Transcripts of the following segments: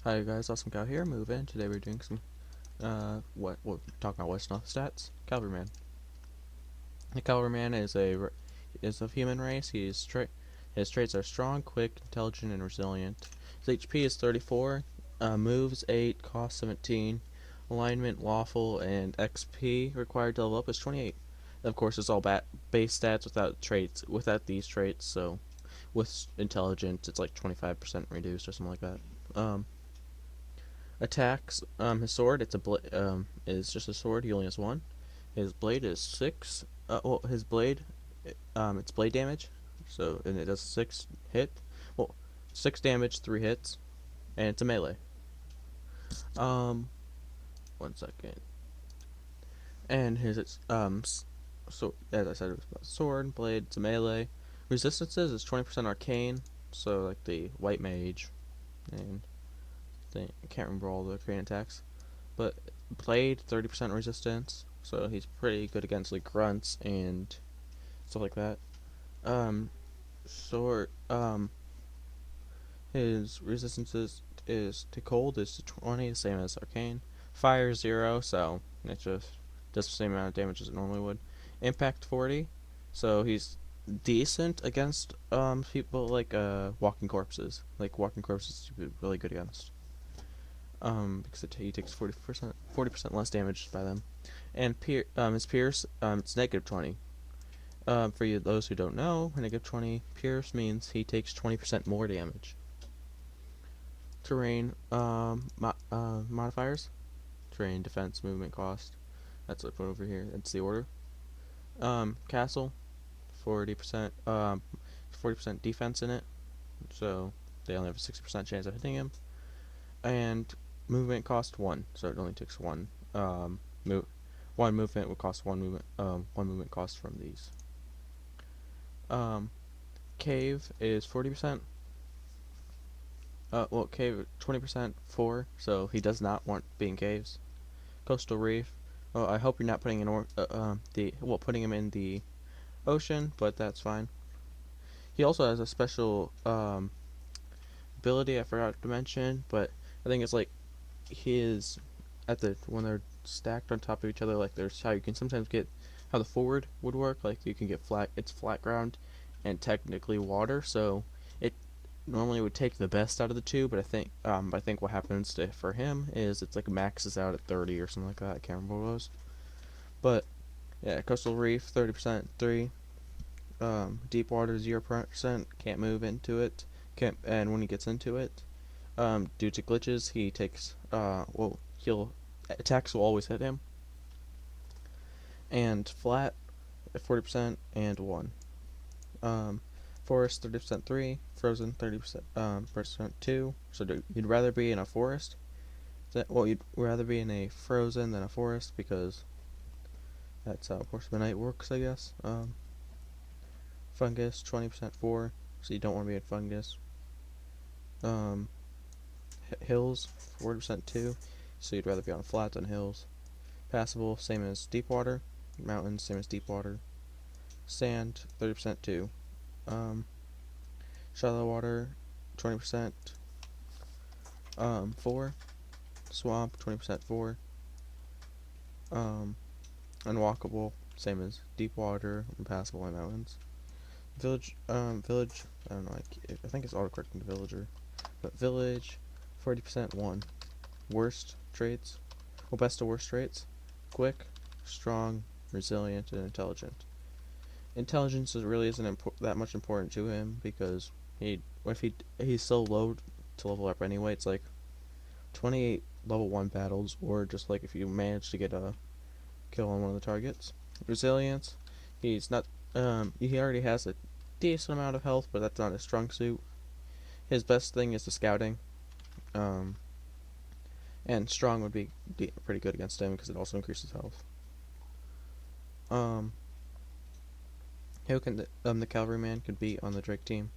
Hi guys, Awesome Cow here. Move in. Today we're doing some what we're talking about wesnoth stats. Cavalryman. The Cavalryman is of human race. His traits are strong, quick, intelligent, and resilient. His HP is 34. Moves 8, cost 17. Alignment lawful, and XP required to level up is 28. Of course, it's all base stats without these traits. So with intelligence, it's like 25% reduced or something like that. Attacks. His sword. Is just a sword. He only has one. His blade is 6. His blade. It's blade damage. So and it does 6 hit. Well, 6 damage, 3 hits, and it's a melee. Um, 1 second. And so as I said, it was about sword, blade. It's a melee. Resistances is 20% arcane. So like the white mage, and I can't remember all the arcane attacks. But blade 30% resistance, so he's pretty good against like grunts and stuff like that. Um, sword. His is to cold is 20, the same as arcane. Fire 0, so it just does the same amount of damage as it normally would. Impact 40, so he's decent against people like walking corpses. Like walking corpses, he's really good against. Because he takes 40% less damage by them. And his Pierce, it's negative 20. For those who don't know, negative 20 Pierce means he takes 20% more damage. Terrain modifiers: terrain, defense, movement, cost. That's what I put over here. That's the order. Castle, 40%. 40% defense in it, so they only have a 60% chance of hitting him. And movement cost 1, so it only takes one. Move one movement would cost one movement cost from these. Cave is 40%. Cave 20% 4, so he does not want being caves. Coastal reef. Oh, I hope you're not putting putting him in the ocean, but that's fine. He also has a special ability I forgot to mention, but I think it's like his when they're stacked on top of each other, like there's how you can sometimes get how the forward would work, like you can get it's flat ground and technically water, so it normally would take the best out of the two, but I think what happens for him is it's like maxes out at 30 or something like that. I can't remember what it was, but yeah, coastal reef 30% 3. Deep water 0%, can't move into it, can't and when he gets into it, due to glitches, he takes he'll attacks will always hit him. And flat 40% and 1. Forest 30% 3, frozen 30% percent 2. So you'd rather be in a forest. You'd rather be in a frozen than a forest because that's how Horse of the Night works, I guess. Fungus 20% 4, so you don't want to be in fungus. Hills 40% 2, so you'd rather be on flat than hills. Passable, same as deep water. Mountains, same as deep water. Sand 30% 2. Shallow water 20% 4. Swamp 20% 4. Unwalkable, same as deep water, impassable in mountains. Village, I don't know, I think it's autocorrecting the villager, but village 40% 1. Worst traits, best of worst traits: quick, strong, resilient, and intelligent. Intelligence really isn't that much important to him because he's so low to level up anyway. It's like 28 level 1 battles, or just like if you manage to get a kill on one of the targets. Resilience, he's not he already has a decent amount of health, but that's not his strong suit. His best thing is the scouting. And strong would be pretty good against him because it also increases health. Who can the Cavalryman could beat on the Drake team?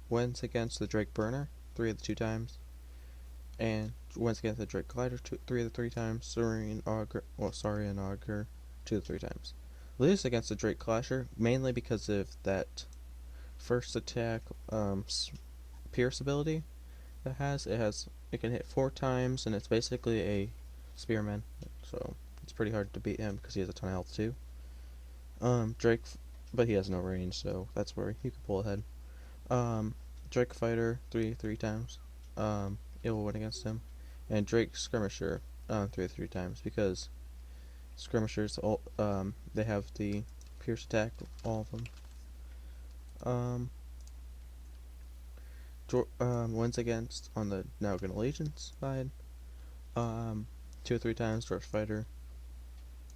Wins against the Drake Burner 3 of the 2 times, and wins against the Drake Glider 3 of the 3 times. Saurian Augur 2 of the 3 times. Lose against the Drake Clasher mainly because of that first attack Pierce ability it can hit 4 times, and it's basically a spearman. So it's pretty hard to beat him because he has a ton of health too. Drake, but he has no range, so that's where you can pull ahead. Um, Drake fighter three times. It will win against him, and Drake skirmisher three times because skirmishers all they have the pierce attack, all of them. Um, Wins against on the Naugan Allegiance side. Um, 2 or 3 times Dwarf fighter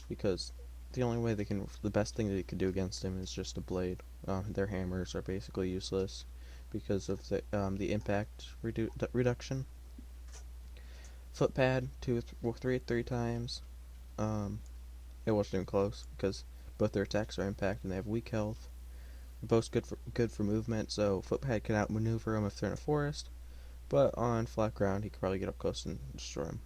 because the best thing they could do against him is just a blade. Their hammers are basically useless because of the impact reduction. Footpad three times. Um, it wasn't even close because both their attacks are impact and they have weak health. Both good for movement, so Footpad can outmaneuver them if they're in a forest. But on flat ground, he could probably get up close and destroy him.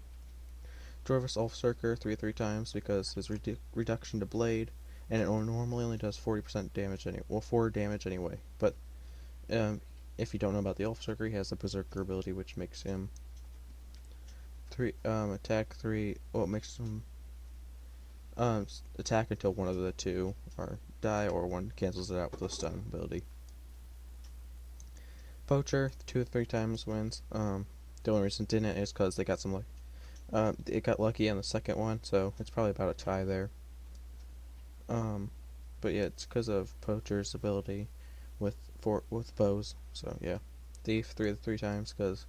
Dwarvis Ulfsarker three times because his reduction to blade, and it normally only does 40% damage 4 damage anyway. But um, if you don't know about the Ulfsarker, he has the Berserker ability, which makes him attack 3. Well, it makes him attack until one of the two or die, or one cancels it out with a stun ability. Poacher 2 or 3 times wins. The only reason it didn't is because they got some it got lucky on the second one, so it's probably about a tie there. But yeah, it's because of Poacher's ability with bows. So yeah, Thief three times because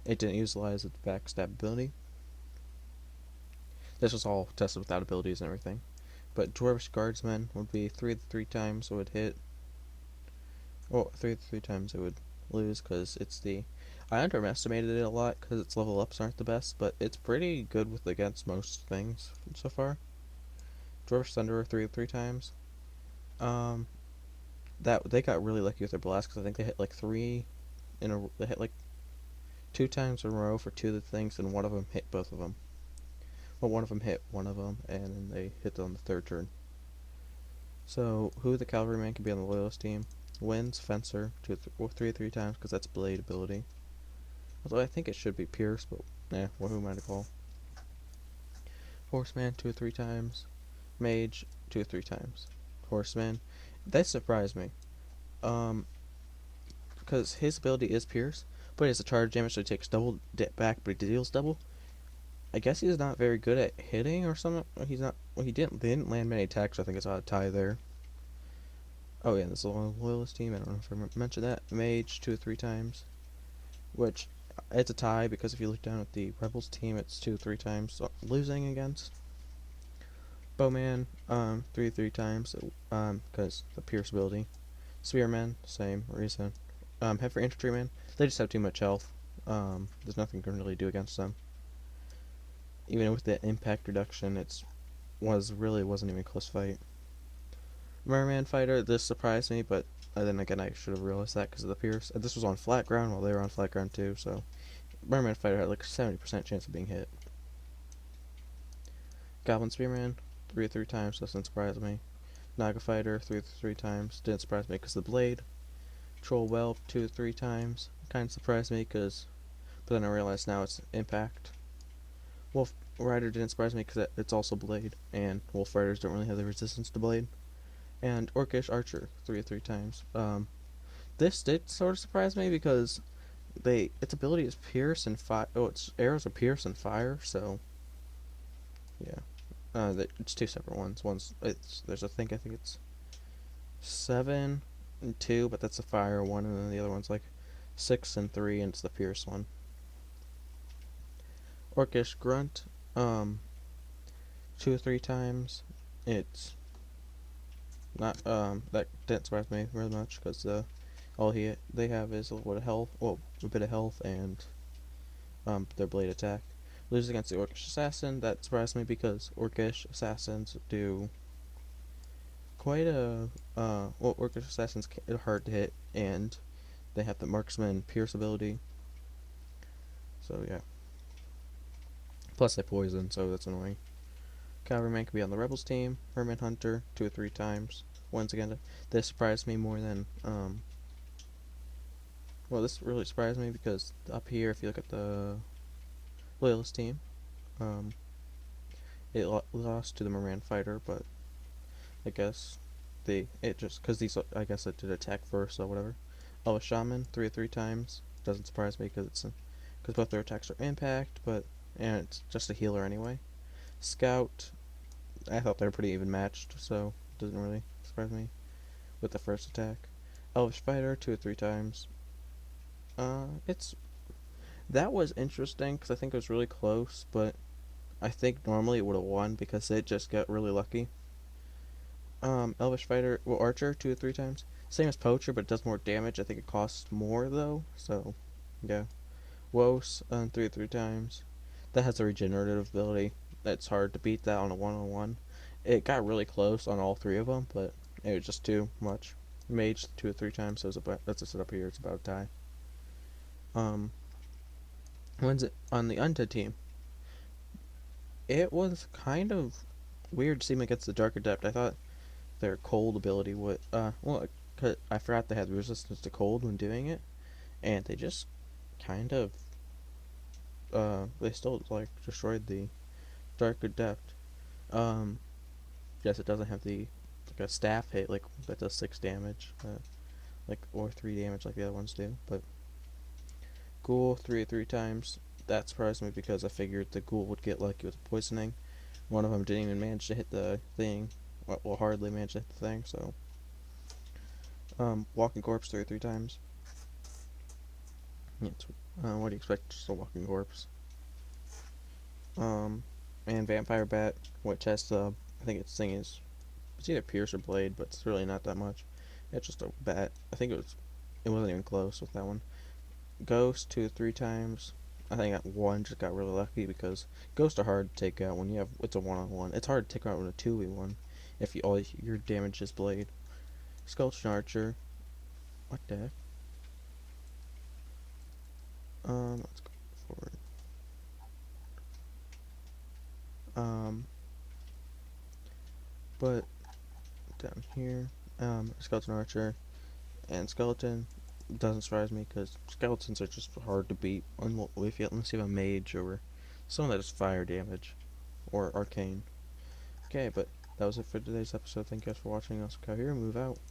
it didn't utilize its backstab ability. This was all tested without abilities and everything. But Dwarvish Guardsman would be three times it would hit. Well, three times it would lose because it's the. I underestimated it a lot because its level ups aren't the best, but it's pretty good with against most things so far. Dwarvish Thunderer three times. That they got really lucky with their blast because I think they hit like they hit like 2 times in a row for 2 of the things, and one of them hit both of them. Well, one of them hit one of them, and then they hit on the third turn. So who the Cavalryman can be on the Loyalist team? Wins Fencer three times because that's blade ability. Although I think it should be Pierce, but who am I to call? Horseman 2 or 3 times. Mage 2 or 3 times. Horseman. That surprised me. Because his ability is Pierce, but he has a charge damage, so he takes double back, but he deals double. I guess he's not very good at hitting or something. He's not. Well, they didn't land many attacks, so I think it's out of tie there. Oh yeah, this is a Loyalist team. I don't know if I mentioned that. Mage 2 or 3 times, which it's a tie because if you look down at the Rebels team, it's 2 or 3 times losing against. Bowman, three times, because the Pierce ability. Spearman, same reason. Heifer Infantryman, they just have too much health. There's nothing you can really do against them. Even with the impact reduction, wasn't even a close fight. Merman Fighter, this surprised me, but then again, I should have realized that because of the Pierce. This was on flat ground while they were on flat ground too, so Merman Fighter had like a 70% chance of being hit. Goblin Spearman, three times, doesn't surprise me. Naga Fighter, three times, didn't surprise me because of the blade. Troll Whelp, 2 or 3 times, kind of surprised me but then I realized now it's impact. Wolf Rider didn't surprise me because it's also blade, and Wolf Riders don't really have the resistance to blade. And Orcish Archer, 3 or 3 times. This did sort of surprise me because its ability is pierce and fire. Oh, its arrows are pierce and fire, so yeah. It's 2 separate ones. There's I think it's 7 and 2, but that's a fire one, and then the other one's like 6 and 3, and it's the pierce one. Orcish Grunt, 2 or 3 times. It's not that didn't surprise me very much because all they have is a little bit of health, and their blade attack. Loses against the Orcish Assassin. That surprised me because Orcish Assassins do quite a Orcish Assassins are hard to hit, and they have the Marksman Pierce ability. So yeah. Plus they poison, so that's annoying. Cavalryman can be on the Rebels team. Hermit Hunter 2 or 3 times. Once again, this surprised me more than Well, this really surprised me because up here, if you look at the Loyalist team, um, it lost to the Moran fighter, but I guess it just because these I guess it did attack first or whatever. Oh, a shaman 3 times doesn't surprise me because both their attacks are impact, but and it's just a healer anyway. Scout, I thought they were pretty even matched, so it doesn't really surprise me with the first attack. Elvish fighter 2 or 3 times. It's that was interesting because I think it was really close, but I think normally it would have won because it just got really lucky. Elvish fighter, well, archer 2 or 3 times. Same as poacher, but it does more damage. I think it costs more though, so yeah. Wos 3 or 3 times. That has a regenerative ability. That's hard to beat that on a one-on-one. It got really close on all three of them, but it was just too much. Mage 2 or 3 times, so it's about, that's a setup here. It's about a tie. Um, when's it on the undead team? It was kind of weird seeing against the Dark Adept. I thought their cold ability would I forgot they had resistance to cold when doing it, and they just kind of they still like destroyed the Dark Adept. Um, yes, it doesn't have the like a staff hit like that does 6 damage, like or 3 damage like the other ones do. But Ghoul 3 or 3 times. That surprised me because I figured the Ghoul would get lucky with poisoning. One of them didn't even manage to hit the thing. Well, hardly managed to hit the thing. So, Walking Corpse 3 or 3 times. Yeah, what do you expect? Just a Walking Corpse. Um, and Vampire Bat, which has the I think its thing is it's either Pierce or Blade, but it's really not that much. It's just a bat. I think it wasn't even close with that one. Ghost 2 or 3 times. I think that one just got really lucky because ghosts are hard to take out when you have it's a one-on-one. It's hard to take out when a 2v1 if you all your damage is Blade. Sculpture Archer. What the heck? Let's go forward. Um, but down here, Skeleton Archer and Skeleton doesn't surprise me because skeletons are just hard to beat unless you have a mage or someone that does fire damage or arcane. Okay, but that was it for today's episode. Thank you guys for watching us. Cavalryman, move out.